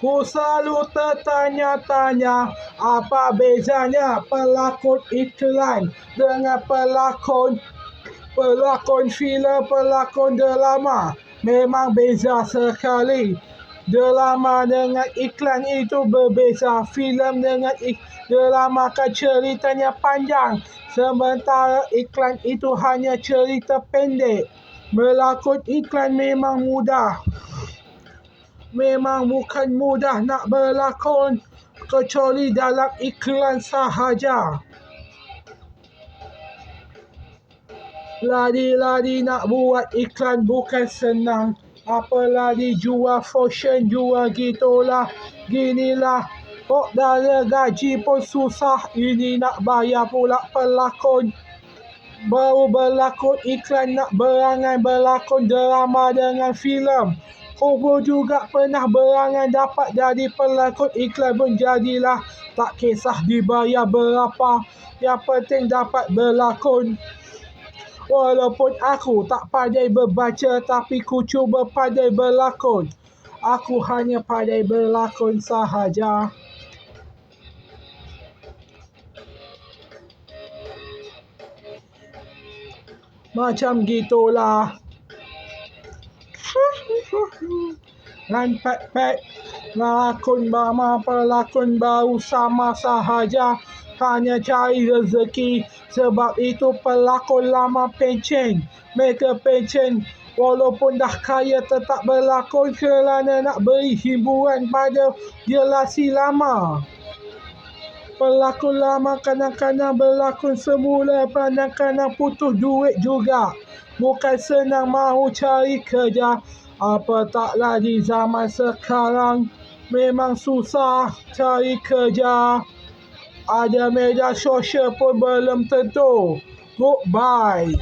Ku selalu tertanya-tanya, apa bezanya pelakon iklan dengan pelakon filem, pelakon drama. Memang beza sekali. Drama dengan iklan itu berbeza. Filem dengan drama kan ceritanya panjang, sementara iklan itu hanya cerita pendek. Melakon iklan memang mudah. Memang bukan mudah nak berlakon, kecuali dalam iklan sahaja. Lari-lari nak buat iklan bukan senang. Apalagi jual fashion, jual gitulah, ginilah. Kok dari gaji pun susah, ini nak bayar pula pelakon. Baru berlakon iklan nak berangan berlakon drama dengan filem. Kubu juga pernah berangan dapat jadi pelakon iklan pun jadilah. Tak kisah dibayar berapa, yang penting dapat berlakon. Walaupun aku tak pandai berbaca, tapi ku cuba pandai berlakon. Aku hanya pandai berlakon sahaja. Macam gitulah. Dan pek-pek lakon lama, pelakon baru sama sahaja, hanya cari rezeki. Sebab itu pelakon lama pencen. Mereka pencen walaupun dah kaya tetap berlakon kerana nak beri hiburan pada generasi lama. Pelakon lama kadang-kadang berlakon semula, kadang-kadang putus duit juga. Bukan senang mahu cari kerja. Apatahlah di zaman sekarang, memang susah cari kerja. Ada media sosial pun belum tentu. Goodbye.